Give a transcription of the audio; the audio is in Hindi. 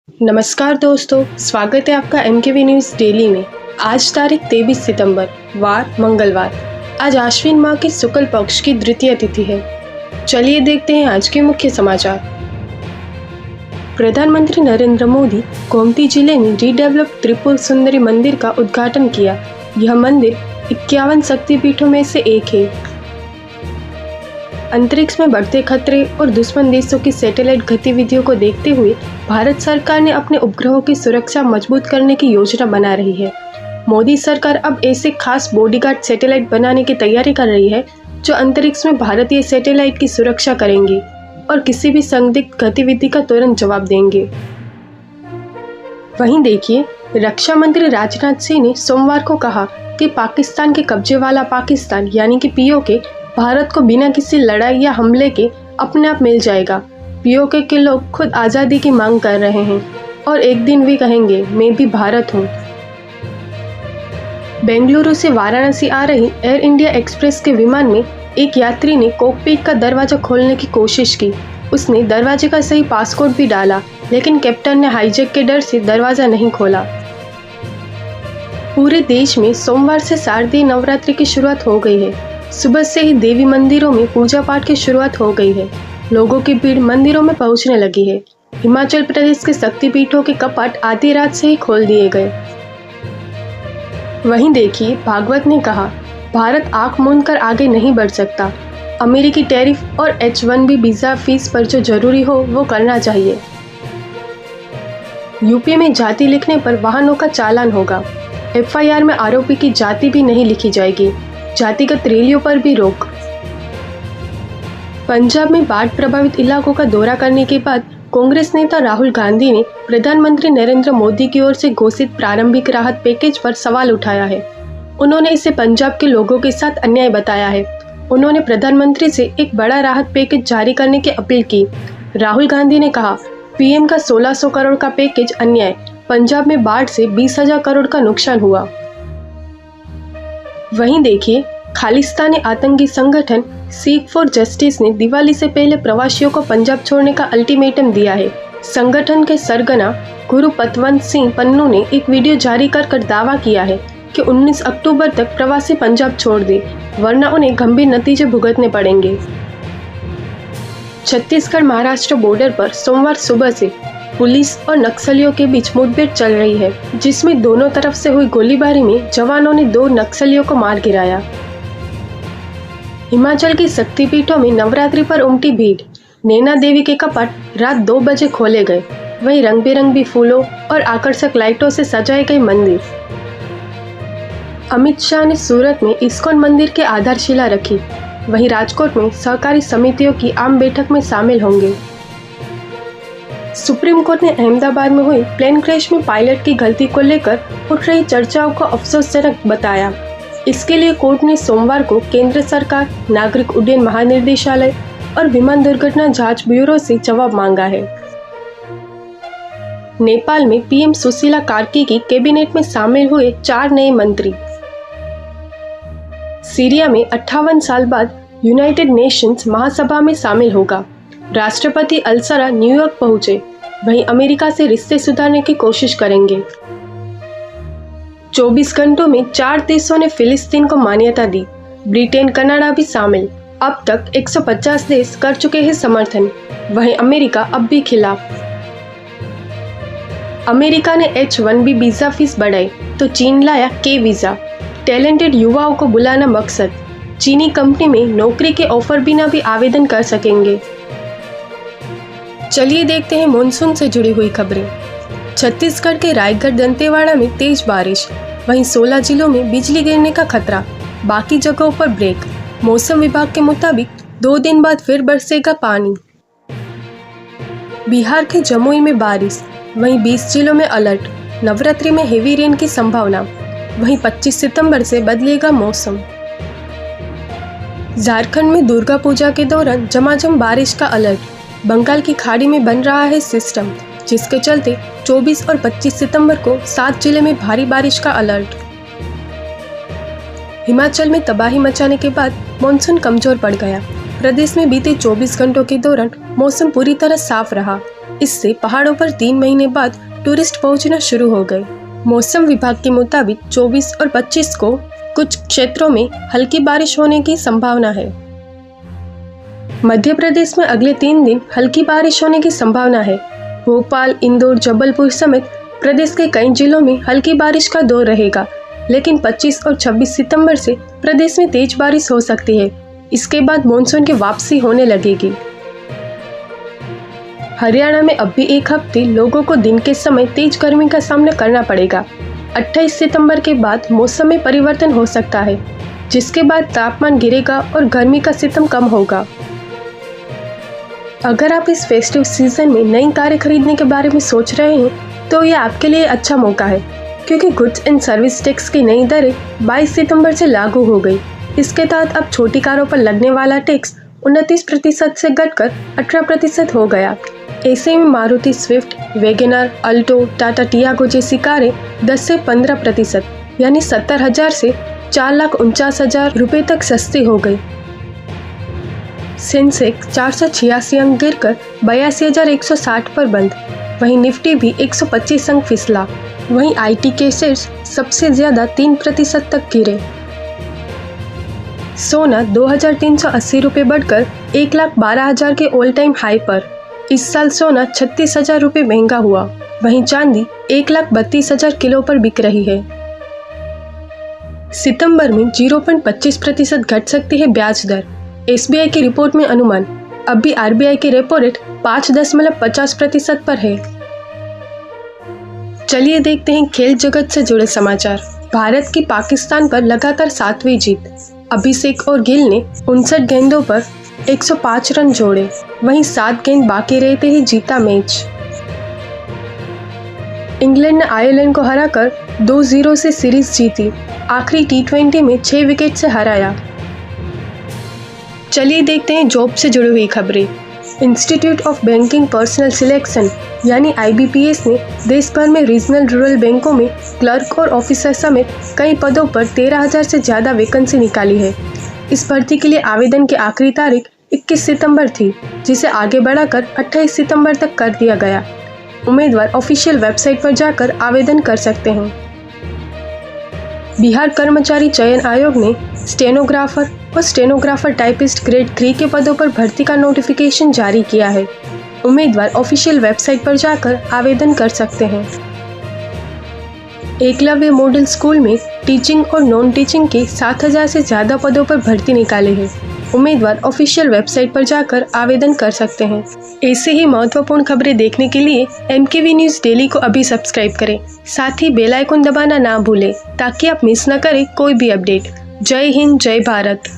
नमस्कार दोस्तों, स्वागत है आपका MKV न्यूज़ डेली में। आज तारीख 23 सितंबर, वार मंगलवार। आज आश्विन माह की शुक्ल पक्ष की द्वितीय तिथि है। चलिए देखते हैं आज के मुख्य समाचार। प्रधानमंत्री नरेंद्र मोदी गोमती जिले में रीडेवलप त्रिपुर सुंदरी मंदिर का उद्घाटन किया। यह मंदिर 51 शक्तिपीठों में से एक है। अंतरिक्ष में बढ़ते खतरे और दुश्मन देशों की सैटेलाइट गतिविधियों को देखते हुए भारत सरकार ने अपने उपग्रहों की सुरक्षा मजबूत करने की योजना बना रही है। मोदी सरकार अब ऐसे खास बॉडीगार्ड सैटेलाइट बनाने की तैयारी कर रही है जो अंतरिक्ष में भारतीय सैटेलाइट की सुरक्षा करेंगे और किसी भी संदिग्ध गतिविधि का तुरंत जवाब देंगे। वहीं देखिए, रक्षा मंत्री राजनाथ सिंह ने सोमवार को कहा कि पाकिस्तान के कब्जे वाला पाकिस्तान यानी कि POK भारत को बिना किसी लड़ाई या हमले के अपने आप मिल जाएगा। POK के लोग खुद आज़ादी की मांग कर रहे हैं और एक दिन भी कहेंगे मैं भी भारत हूँ। बेंगलुरु से वाराणसी आ रही एयर इंडिया एक्सप्रेस के विमान में एक यात्री ने कॉकपिट का दरवाजा खोलने की कोशिश की। उसने दरवाजे का सही पासकोड भी डाला, लेकिन कैप्टन ने हाईजैक के डर से दरवाजा नहीं खोला। पूरे देश में सोमवार से शारदीय नवरात्रि की शुरुआत हो गई है। सुबह से ही देवी मंदिरों में पूजा पाठ की शुरुआत हो गई है। लोगों की भीड़ मंदिरों में पहुंचने लगी है। हिमाचल प्रदेश के शक्तिपीठों के कपाट आधी रात से ही खोल दिए गए। वहीं देखिए, भागवत ने कहा, भारत आंख मूंद कर आगे नहीं बढ़ सकता। अमेरिकी टैरिफ और H-1B वीजा फीस पर जो जरूरी हो वो करना चाहिए। यूपी में जाति लिखने पर वाहनों का चालान होगा। FIR में आरोपी की जाति भी नहीं लिखी जाएगी। जातिगत रैलियों पर भी रोक। पंजाब में बाढ़ प्रभावित इलाकों का दौरा करने के बाद कांग्रेस नेता राहुल गांधी ने प्रधानमंत्री नरेंद्र मोदी की ओर से घोषित प्रारंभिक राहत पैकेज पर सवाल उठाया है। उन्होंने इसे पंजाब के लोगों के साथ अन्याय बताया है। उन्होंने प्रधानमंत्री से एक बड़ा राहत पैकेज जारी करने की अपील की। राहुल गांधी ने कहा, PM का 1600 करोड़ का पैकेज अन्याय। पंजाब में बाढ़ से 20,000 करोड़ का नुकसान हुआ। वहीं देखिए, खालिस्तानी आतंकी संगठन सीख फॉर जस्टिस ने दिवाली से पहले प्रवासियों को पंजाब छोड़ने का अल्टीमेटम दिया है। संगठन के सरगना गुरु पतवंत सिंह पन्नू ने एक वीडियो जारी कर दावा किया है कि 19 अक्टूबर तक प्रवासी पंजाब छोड़ दे, वरना उन्हें गंभीर नतीजे भुगतने पड़ेंगे। छत्तीसगढ़ महाराष्ट्र बॉर्डर पर सोमवार सुबह से पुलिस और नक्सलियों के बीच मुठभेड़ चल रही है, जिसमें दोनों तरफ से हुई गोलीबारी में जवानों ने 2 नक्सलियों को मार गिराया। हिमाचल की शक्तिपीठों में नवरात्रि पर उमटी भीड़। नैना देवी के कपाट रात 2 बजे खोले गए। वहीं रंग बिरंगी फूलों और आकर्षक लाइटों से सजाए गए मंदिर। अमित शाह ने सूरत में इस्कॉन मंदिर की आधारशिला रखी। वहीं राजकोट में सहकारी समितियों की आम बैठक में शामिल होंगे। सुप्रीम कोर्ट ने अहमदाबाद में हुई प्लेन क्रैश में पायलट की गलती को लेकर उठ रही चर्चाओं को अफसोसजनक बताया। इसके लिए कोर्ट ने सोमवार को केंद्र सरकार, नागरिक उड्डयन महानिदेशालय और विमान दुर्घटना जांच ब्यूरो से जवाब मांगा है। नेपाल में PM सुशीला कार्की की कैबिनेट में शामिल हुए 4 नए मंत्री। सीरिया में 58 साल बाद यूनाइटेड नेशंस महासभा में शामिल होगा। राष्ट्रपति अल-सरा न्यूयॉर्क पहुंचे। वहीं अमेरिका से रिश्ते सुधारने की कोशिश करेंगे। 24 घंटों में 4 देशों ने फिलिस्तीन को मान्यता दी। ब्रिटेन, कनाडा भी शामिल। अब तक 150 देश कर चुके हैं समर्थन। वहीं अमेरिका अब भी खिलाफ। अमेरिका ने H-1B वीजा फीस बढ़ाई तो चीन लाया K वीजा। टैलेंटेड युवाओं को बुलाना मकसद। चीनी कंपनी में नौकरी के ऑफर बिना भी आवेदन कर सकेंगे। चलिए देखते हैं मॉनसून से जुड़ी हुई खबरें। छत्तीसगढ़ के रायगढ़ दंतेवाड़ा में तेज बारिश। वहीं 16 जिलों में बिजली गिरने का खतरा। बाकी जगहों पर ब्रेक। मौसम विभाग के मुताबिक 2 दिन बाद फिर बरसेगा पानी। बिहार के जमुई में बारिश। वहीं 20 जिलों में अलर्ट। नवरात्रि में हेवी रेन की संभावना। वहीं 25 सितंबर से बदलेगा मौसम। झारखंड में दुर्गा पूजा के दौरान झमाझम बारिश का अलर्ट। बंगाल की खाड़ी में बन रहा है सिस्टम, जिसके चलते 24 और 25 सितंबर को 7 जिले में भारी बारिश का अलर्ट। हिमाचल में तबाही मचाने के बाद मॉनसून कमजोर पड़ गया। प्रदेश में बीते 24 घंटों के दौरान मौसम पूरी तरह साफ रहा। इससे पहाड़ों पर 3 महीने बाद टूरिस्ट पहुंचना शुरू हो गए। मौसम विभाग के मुताबिक 24 और 25 को कुछ क्षेत्रों में हल्की बारिश होने की संभावना है। मध्य प्रदेश में अगले 3 दिन हल्की बारिश होने की संभावना है। भोपाल, इंदौर, जबलपुर समेत प्रदेश के कई जिलों में हल्की बारिश का दौर रहेगा, लेकिन 25 और 26 सितंबर से प्रदेश में तेज बारिश हो सकती है। इसके बाद मानसून की वापसी होने लगेगी। हरियाणा में अब भी एक हफ्ते लोगों को दिन के समय तेज गर्मी का सामना करना पड़ेगा। 28 सितंबर के बाद मौसम में परिवर्तन हो सकता है, जिसके बाद तापमान गिरेगा और गर्मी का सितम कम होगा। अगर आप इस फेस्टिव सीजन में नई कारें खरीदने के बारे में सोच रहे हैं तो ये आपके लिए अच्छा मौका है, क्योंकि गुड्स एंड सर्विस टैक्स की नई दरें 22 सितंबर से लागू हो गई। इसके तहत अब छोटी कारों पर लगने वाला टैक्स 29% से घटकर 18% हो गया। ऐसे में Maruti Swift, Wagner, Alto, Tata Tiago जैसी कारें 10 से 15% यानी 70,000 से 4,49,000 रुपये तक सस्ती हो गई। सेंसेक्स 486 अंक गिरकर 82,160 पर बंद। वहीं निफ्टी भी 125 अंक फिसला। वहीं आईटी के शेयर्स सबसे ज्यादा 3% तक गिरे। सोना 2,380 रुपये बढ़कर 1,12,000 के ऑल टाइम हाई पर। इस साल सोना 36,000 रुपये महंगा हुआ। वहीं चांदी 1,32,000 किलो पर बिक रही है। सितंबर में 0.25% घट सकती है ब्याज दर। एसबीआई की रिपोर्ट में अनुमान। अब भी आरबीआई की रेपो रेट 5.50% पर है। चलिए देखते हैं खेल जगत से जुड़े समाचार। भारत की पाकिस्तान पर लगातार 7वीं जीत। अभिषेक और गिल ने 59 गेंदों पर 105 रन जोड़े। वहीं 7 गेंद बाकी रहते ही जीता मैच। इंग्लैंड ने आयरलैंड को हराकर 2-0 से सीरीज जीती। आखिरी टी20 में 6 विकेट से हराया। चलिए देखते हैं जॉब से जुड़ी हुई खबरें। Institute of banking personal selection यानी IBPS ने देश भर में रीजनल रूरल बैंकों में क्लर्क और ऑफिसर समेत कई पदों पर 13,000 से ज़्यादा वैकेंसी निकाली है। इस भर्ती के लिए आवेदन की आखिरी तारीख 21 सितंबर थी, जिसे आगे बढ़ाकर 28 सितंबर तक कर दिया गया। उम्मीदवार ऑफिशियल वेबसाइट पर जाकर आवेदन कर सकते हैं। बिहार कर्मचारी चयन आयोग ने स्टेनोग्राफर और स्टेनोग्राफर टाइपिस्ट ग्रेड 3 के पदों पर भर्ती का नोटिफिकेशन जारी किया है। उम्मीदवार ऑफिशियल वेबसाइट पर जाकर आवेदन कर सकते हैं। एकलव्य मॉडल स्कूल में टीचिंग और नॉन टीचिंग के 7,000 से ज़्यादा पदों पर भर्ती निकाले हैं। उम्मीदवार ऑफिशियल वेबसाइट पर जाकर आवेदन कर सकते हैं। ऐसे ही महत्वपूर्ण खबरें देखने के लिए MKV न्यूज़ डेली को अभी सब्सक्राइब करें। साथ ही बेल आइकन दबाना ना भूलें ताकि आप मिस न करें कोई भी अपडेट। जय हिंद, जय भारत।